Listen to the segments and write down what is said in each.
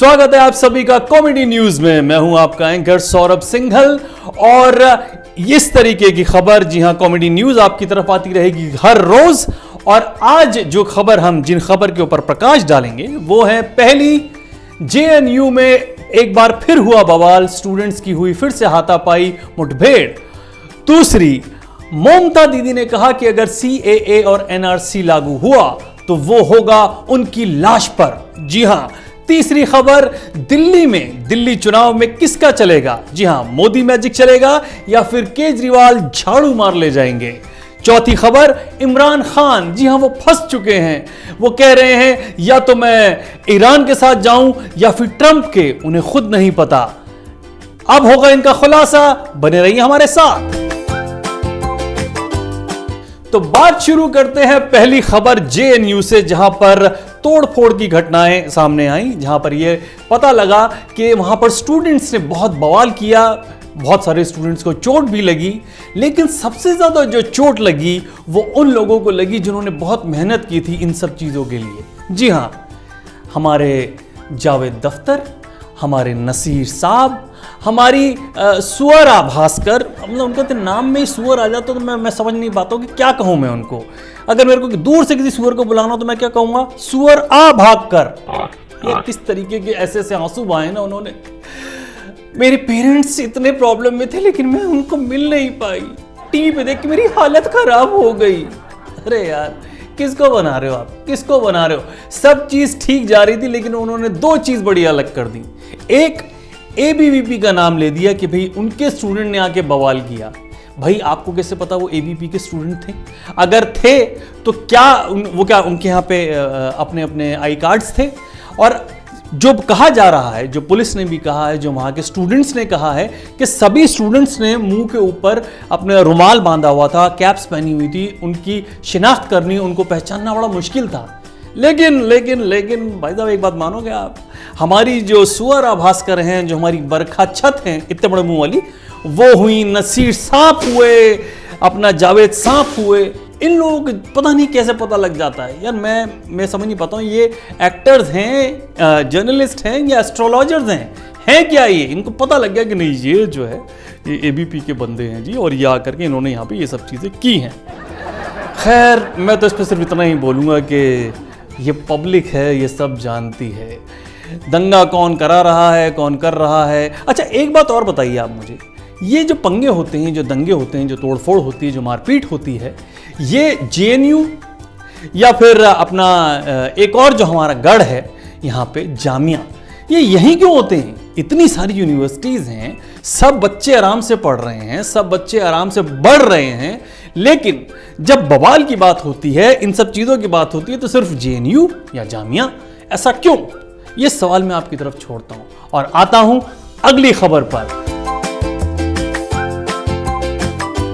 स्वागत है आप सभी का कॉमेडी न्यूज में। मैं हूं आपका एंकर सौरभ सिंघल और इस तरीके की खबर, जी हां, कॉमेडी न्यूज आपकी तरफ आती रहेगी हर रोज। और आज जो खबर हम जिन खबर के ऊपर प्रकाश डालेंगे वो है, पहली, जेएनयू में एक बार फिर हुआ बवाल, स्टूडेंट्स की हुई फिर से हाथापाई मुठभेड़। दूसरी, ममता दीदी ने कहा कि अगर सीएए और एनआरसी लागू हुआ तो वो होगा उनकी लाश पर। जी हां। तीसरी खबर, दिल्ली में दिल्ली चुनाव में किसका चलेगा? जी हां, मोदी मैजिक चलेगा या फिर केजरीवाल झाड़ू मार ले जाएंगे। चौथी खबर, इमरान खान, जी हां, वो फंस चुके हैं। वो कह रहे हैं या तो मैं ईरान के साथ जाऊं या फिर ट्रंप के, उन्हें खुद नहीं पता। अब होगा इनका खुलासा, बने रहिए हमारे साथ। तो बात शुरू करते हैं पहली खबर जेएनयू से, जहां पर तोड़फोड़ की घटनाएं सामने आई, जहां पर यह पता लगा कि वहां पर स्टूडेंट्स ने बहुत बवाल किया, बहुत सारे स्टूडेंट्स को चोट भी लगी। लेकिन सबसे ज्यादा जो चोट लगी वो उन लोगों को लगी जिन्होंने बहुत मेहनत की थी इन सब चीजों के लिए। जी हां, हमारे जावेद दफ्तर, हमारे नसीर साहब, हमारी सुअरा भास्कर, मतलब उनका तो नाम में ही सुअर आ जाता तो मैं समझ नहीं पाता हूँ कि क्या कहूँ मैं उनको। अगर मेरे को दूर से किसी सुअर को बुलाना तो मैं क्या कहूँगा? सुअर आ भाग कर। ये किस तरीके के ऐसे ऐसे आंसू बहाए ना उन्होंने। मेरे पेरेंट्स इतने प्रॉब्लम में थे लेकिन मैं उनको मिल नहीं पाई। टीवी पे देख के मेरी हालत खराब हो गई। अरे यार, किसको बना रहे हो आप? किसको बना रहे हो? सब चीज ठीक जा रही थी लेकिन उन्होंने दो चीज बड़ी अलग कर दी। एक, एबीवीपी का नाम ले दिया कि भाई उनके स्टूडेंट ने आके बवाल किया। भाई आपको कैसे पता वो एबीवीपी के स्टूडेंट थे? अगर थे तो क्या उनके यहाँ पे अपने अपने आई कार्ड्स थे? और जो कहा जा रहा है, जो पुलिस ने भी कहा है, जो वहाँ के स्टूडेंट्स ने कहा है कि सभी स्टूडेंट्स ने मुंह के ऊपर अपने रुमाल बांधा हुआ था, कैप्स पहनी हुई थी, उनकी शिनाख्त करनी, उनको पहचानना बड़ा मुश्किल था। लेकिन भाई साहब, एक बात मानोगे आप, हमारी जो सुअरा भास्कर हैं, जो हमारी बरखा छत हैं इतने बड़े मुंह वाली, वो हुई, नसीर सांप हुए, अपना जावेद सांप हुए। इन लोगों को पता नहीं कैसे पता लग जाता है यार। मैं समझ नहीं पाता हूँ, ये एक्टर्स हैं, जर्नलिस्ट हैं या एस्ट्रोलॉजर्स हैं क्या ये? इनको पता लग गया कि नहीं, ये जो है ये एबीपी के बंदे हैं जी, और ये आकर के इन्होंने यहाँ पे ये सब चीज़ें की हैं। खैर, मैं तो इस पर सिर्फ इतना ही बोलूँगा कि ये पब्लिक है, ये सब जानती है दंगा कौन करा रहा है, कौन कर रहा है। अच्छा, एक बात और बताइए आप मुझे, ये जो पंगे होते हैं, जो दंगे होते हैं, जो तोड़फोड़ होती है, जो मारपीट होती है, ये जेएनयू या फिर अपना एक और जो हमारा गढ़ है यहाँ पे जामिया, ये यहीं क्यों होते हैं? इतनी सारी यूनिवर्सिटीज़ हैं, सब बच्चे आराम से पढ़ रहे हैं, सब बच्चे आराम से बढ़ रहे हैं, लेकिन जब बवाल की बात होती है, इन सब चीज़ों की बात होती है, तो सिर्फ जेएनयू या जामिया, ऐसा क्यों? ये सवाल मैं आपकी तरफ छोड़ता हूं और आता हूं अगली खबर पर।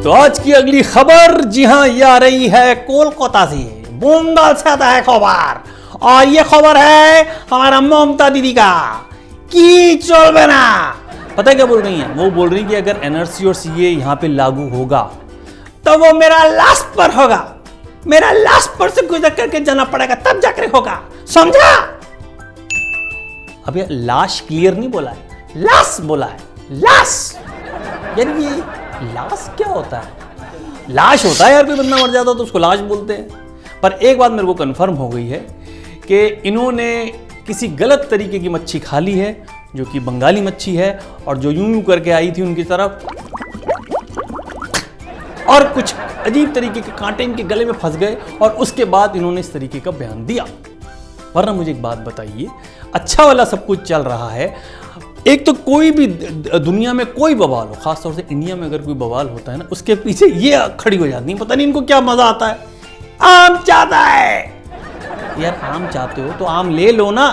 तो आज की अगली खबर, जी हां, ये आ रही है कोलकाता से, बोंगल से आता है खबर। और ये खबर है हमारा ममता दीदी का कि चल ना। पता है क्या बोल रही हैं? वो बोल रही कि अगर एनआरसी और सीए यहां पे लागू होगा तो वो मेरा लाश पर होगा, मेरा लाश पर से गुजर करके जाना पड़ेगा, तब जाकर होगा, समझा? अब ये लाश क्लियर नहीं बोला है, लाश बोला है, लाश। यार ये लाश क्या होता है? लाश होता है यार, कोई बंदा मर जाता तो उसको लाश बोलते हैं। पर एक बात मेरे को कंफर्म हो गई है कि इन्होंने किसी गलत तरीके की मच्छी खा ली है, जो कि बंगाली मच्छी है, और जो यूं यूं करके आई थी उनकी तरफ, और कुछ अजीब तरीके के कांटे इनके गले में फंस गए, और उसके बाद इन्होंने इस तरीके का बयान दिया। वरना मुझे एक बात बताइए, अच्छा वाला सब कुछ चल रहा है, एक तो कोई भी दुनिया में कोई बवाल हो, खासतौर से इंडिया में अगर कोई बवाल होता है ना, उसके पीछे ये खड़ी हो जाती है, पता नहीं इनको क्या मजा आता है। आम चाहता है यार, आम चाहते हो तो आम ले लो ना,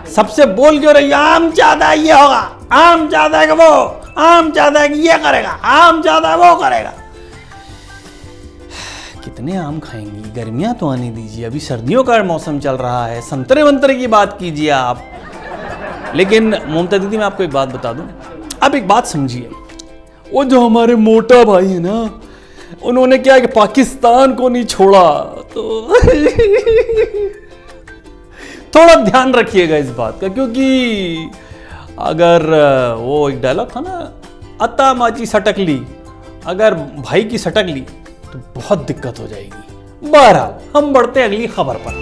सबसे बोल क्यों रही? आम चाहता है ये होगा, आम चाहता है कि वो, आम चाहता है कि ये करेगा, आम चाहता है वो करेगा। कितने आम खाएंगी? गर्मियां तो आने दीजिए, अभी सर्दियों का मौसम चल रहा है, संतरे वंतरे की बात कीजिए आप। लेकिन ममता दीदी, मैं आपको एक बात बता दूं, अब एक बात समझिए, वो जो हमारे मोटा भाई है ना, उन्होंने क्या कि पाकिस्तान को नहीं छोड़ा, थोड़ा ध्यान रखिएगा इस बात का, क्योंकि अगर वो एक डायलॉग था ना, अत्ता माची सटक ली, अगर भाई की सटक ली तो बहुत दिक्कत हो जाएगी। बहरहाल हम बढ़ते हैं अगली खबर पर।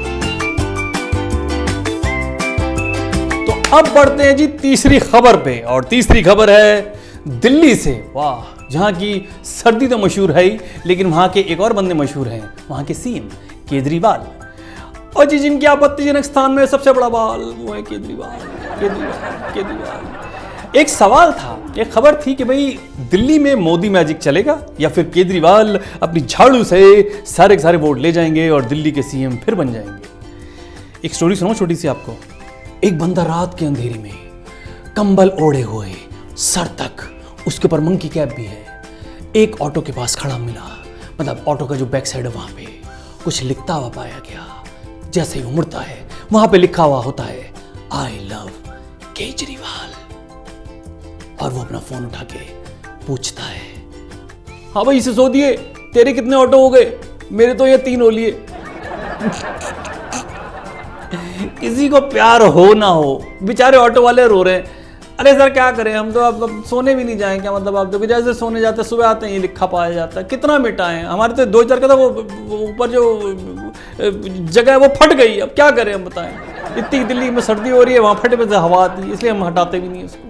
तो अब बढ़ते हैं जी तीसरी खबर पे, और तीसरी खबर है दिल्ली से। वाह, जहां की सर्दी तो मशहूर है ही, लेकिन वहां के एक और बंदे मशहूर हैं, वहां के सीएम केजरीवाल। और जी जिनके आपत्तिजनक स्थान में सबसे बड़ा बाल, वो है केजरीवाल। केजरीवाल केजरीवाल एक सवाल था, एक खबर थी कि भाई दिल्ली में मोदी मैजिक चलेगा या फिर केजरीवाल अपनी झाड़ू से सारे के सारे वोट ले जाएंगे और दिल्ली के सीएम फिर बन जाएंगे। एक स्टोरी सुनाऊं छोटी सी आपको। एक बंदा रात के अंधेरे में कंबल ओढ़े हुए सर तक, उसके ऊपर मंकी कैप भी है, एक ऑटो के पास खड़ा मिला। मतलब ऑटो का जो बैक साइड है वहां पे कुछ लिखता हुआ पाया गया। जैसे ही उमड़ता है वहां पे लिखा हुआ होता है आई लव केजरीवाल। और वो अपना फोन उठा के पूछता है, हाँ भाई सिसोदिए, तेरे कितने ऑटो हो गए? मेरे तो ये 3 हो लिए। किसी को प्यार हो ना हो, बेचारे ऑटो वाले रो रहे हैं। अरे सर क्या करें, हम तो अब सोने भी नहीं जाएं क्या? मतलब आप तो जैसे सोने जाते सुबह आते हैं ये लिखा पाया जाता है, कितना मिटाएं? हमारे तो 2-4 का था, वो ऊपर जो जगह है वो फट गई। अब क्या करें हम बताएं? इतनी दिल्ली में सर्दी हो रही है, वहाँ फटे पे से हवा आती है, इसलिए हम हटाते भी नहीं उसको।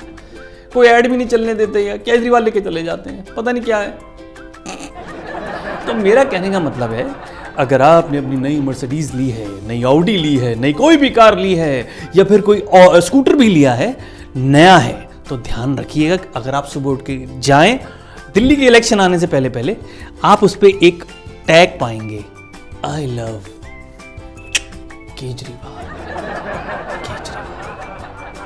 कोई ऐड भी नहीं चलने देते, या केजरीवाल लेके चले जाते हैं, पता नहीं क्या है। तो मेरा कहने का मतलब है, अगर आपने अपनी नई मर्सिडीज ली है, नई ऑडी ली है, नई कोई भी कार ली है, या फिर कोई स्कूटर भी लिया है, नया है, तो ध्यान रखिएगा अगर आप सुबह उठ के जाएं, दिल्ली के इलेक्शन आने से पहले पहले आप उस पर एक टैग पाएंगे, आई लव केजरीवाल, केजरीवाल,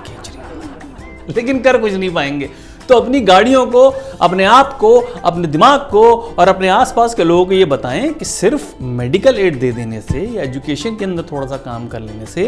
केजरीवाल। लेकिन कर कुछ नहीं पाएंगे। तो अपनी गाड़ियों को, अपने आप को, अपने दिमाग को और अपने आसपास के लोगों को ये बताएं कि सिर्फ मेडिकल एड दे देने से या एजुकेशन के अंदर थोड़ा सा काम कर लेने से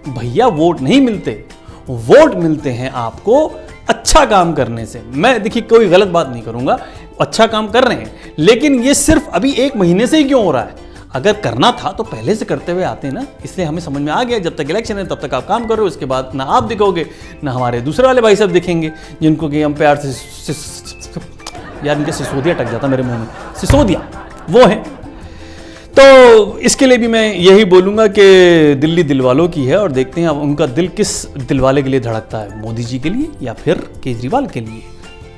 भैया वोट नहीं मिलते। वोट मिलते हैं आपको अच्छा काम करने से। मैं देखिए कोई गलत बात नहीं करूंगा, अच्छा काम कर रहे हैं, लेकिन ये सिर्फ अभी 1 महीने से ही क्यों हो रहा है? अगर करना था तो पहले से करते हुए आते ना, इसलिए हमें समझ में आ गया जब तक इलेक्शन है तब तक आप काम करो, उसके बाद ना आप दिखोगे ना हमारे दूसरे वाले भाई साहब दिखेंगे, जिनको कि हम प्यार से यार इनके सिसोदिया टक जाता मेरे मुंह में, सिसोदिया वो है। तो इसके लिए भी मैं यही बोलूंगा कि दिल्ली दिल वालों की है, और देखते हैं अब उनका दिल किस दिल वाले के लिए धड़कता है, मोदी जी के लिए या फिर केजरीवाल के लिए।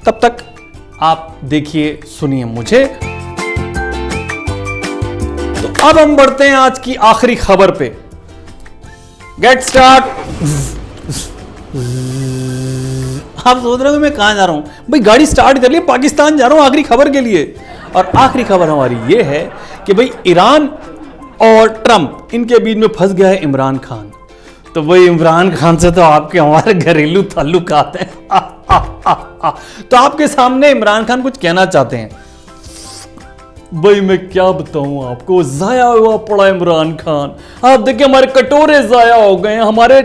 तब तक आप देखिए सुनिए मुझे। तो अब हम बढ़ते हैं आज की आखिरी खबर पे। Get start. आप सोच रहे हो मैं कहां जा रहा हूं? भाई गाड़ी स्टार्ट कर ली, पाकिस्तान जा रहा हूं आखिरी खबर के लिए। और आखिरी खबर हमारी ये है कि भाई ईरान और ट्रंप, इनके बीच में फंस गया है इमरान खान। तो भाई इमरान खान से तो आपके हमारे घरेलू ताल्लुकात हैं। तो आपके सामने इमरान खान कुछ कहना चाहते हैं। भाई मैं क्या बताऊं आपको, जाया हुआ पड़ा इमरान खान। आप देखिए हमारे कटोरे जाया हो गए, हमारे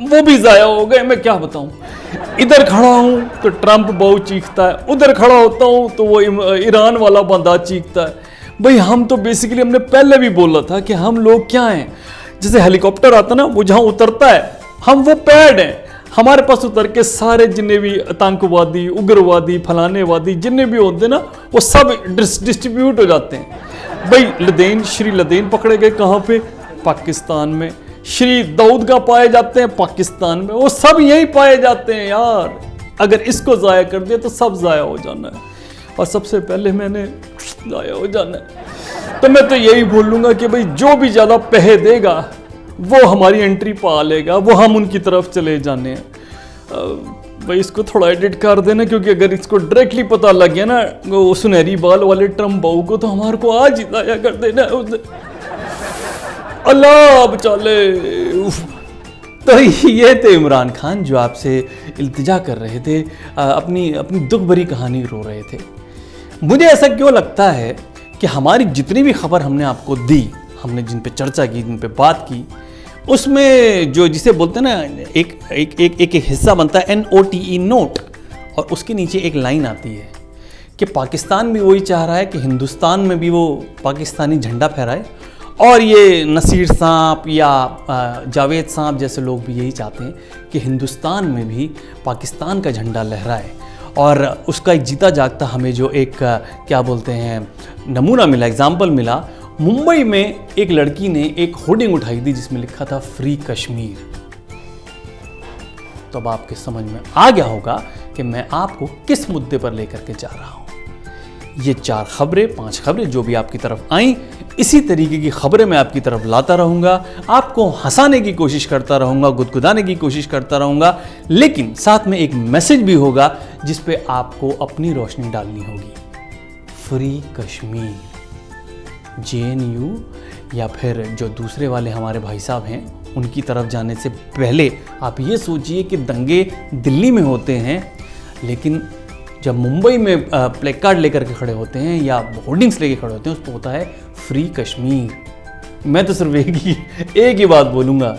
वो भी जाया हो गए। मैं क्या बताऊं, इधर खड़ा हूं तो ट्रंप बहुत चीखता है, उधर खड़ा होता हूं तो वो ईरान वाला बंदा चीखता है। भाई हम तो बेसिकली, हमने पहले भी बोला था कि हम लोग क्या हैं, जैसे हेलीकॉप्टर आता ना, वो जहां उतरता है हम वो पैड हैं। हमारे पास उतर के सारे जितने भी आतंकवादी, उग्रवादी, फलानेवादी जितने भी होते ना, वो सब डिस्ट्रीब्यूट हो जाते हैं। भाई लदेन, श्री लदेन पकड़े गए कहाँ पे? पाकिस्तान में। श्री दाऊद का पाए जाते हैं पाकिस्तान में। वो सब यही पाए जाते हैं यार। अगर इसको जाया कर दिया तो सब जाया हो जाना है, और सबसे पहले मैंने जाया हो जाना है। तो मैं तो यही बोलूंगा कि भाई जो भी ज्यादा पैसे देगा वो हमारी एंट्री पा लेगा, वो हम उनकी तरफ चले जाने हैं। भाई इसको थोड़ा एडिट कर देना, क्योंकि अगर इसको डायरेक्टली पता लग गया ना वो सुनहरी बाल वाले ट्रम्प बाबू को, तो हमारे को आज ही जाया कर देना है उसने। अल्लाह बचाले। तो ये थे इमरान खान जो आपसे इल्तिजा कर रहे थे, अपनी दुख भरी कहानी रो रहे थे। मुझे ऐसा क्यों लगता है कि हमारी जितनी भी खबर हमने आपको दी, हमने जिन पे चर्चा की, जिन पे बात की, उसमें जो जिसे बोलते हैं ना एक हिस्सा बनता है NOTE नोट, और उसके नीचे एक लाइन आती है कि पाकिस्तान भी वही चाह रहा है कि हिंदुस्तान में भी वो पाकिस्तानी झंडा फहराए, और ये नसीर साहब या जावेद साहब जैसे लोग भी यही चाहते हैं कि हिंदुस्तान में भी पाकिस्तान का झंडा लहराए। और उसका एक जीता जागता हमें जो एक क्या बोलते हैं नमूना मिला, एग्जाम्पल मिला, मुंबई में एक लड़की ने एक होर्डिंग उठाई थी जिसमें लिखा था फ्री कश्मीर। तो अब आपके समझ में आ गया होगा कि मैं आपको किस मुद्दे पर लेकर के जा रहा हूं। ये 4 खबरें 5 खबरें जो भी आपकी तरफ आई, इसी तरीके की खबरें मैं आपकी तरफ लाता रहूंगा, आपको हंसाने की कोशिश करता रहूंगा, गुदगुदाने की कोशिश करता रहूंगा, लेकिन साथ में एक मैसेज भी होगा जिस पे आपको अपनी रोशनी डालनी होगी। फ्री कश्मीर, JNU या फिर जो दूसरे वाले हमारे भाई साहब हैं उनकी तरफ जाने से पहले आप ये सोचिए कि दंगे दिल्ली में होते हैं, लेकिन जब मुंबई में प्ले कार्ड लेकर के खड़े होते हैं या होर्डिंग्स लेके खड़े होते हैं उस पर होता है फ्री कश्मीर। मैं तो सिर्फ एक ही बात बोलूँगा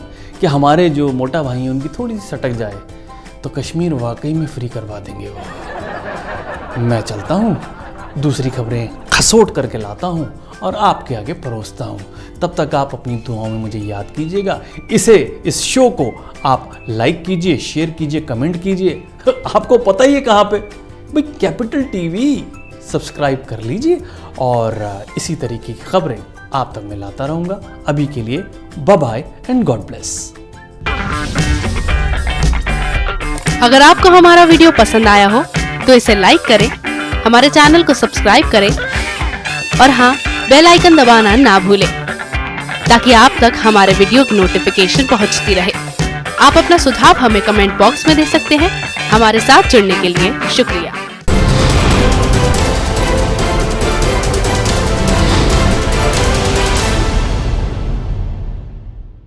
कि हमारे जो मोटा भाई हैं उनकी थोड़ी सी सटक जाए तो कश्मीर वाकई में फ्री करवा देंगे वो। मैं चलता हूँ, दूसरी खबरें खसोट करके लाता हूँ और आपके आगे परोसता हूँ। तब तक आप अपनी दुआओं में मुझे याद कीजिएगा। इस शो को आप लाइक कीजिए, शेयर कीजिए, कमेंट कीजिए। आपको पता ही है कहाँ पे भाई, कैपिटल टीवी सब्सक्राइब कर लीजिए और इसी तरीके की खबरें आप तक मैं लाता रहूँगा। अभी के लिए bye bye and God bless. अगर आपको हमारा वीडियो पसंद आया हो तो इसे लाइक करें, हमारे चैनल को सब्सक्राइब करें और हाँ, बेल आइकन दबाना ना भूलें ताकि आप तक हमारे वीडियो की नोटिफिकेशन पहुंचती रहे। आप अपना सुझाव हमें कमेंट बॉक्स में दे सकते हैं। हमारे साथ जुड़ने के लिए शुक्रिया।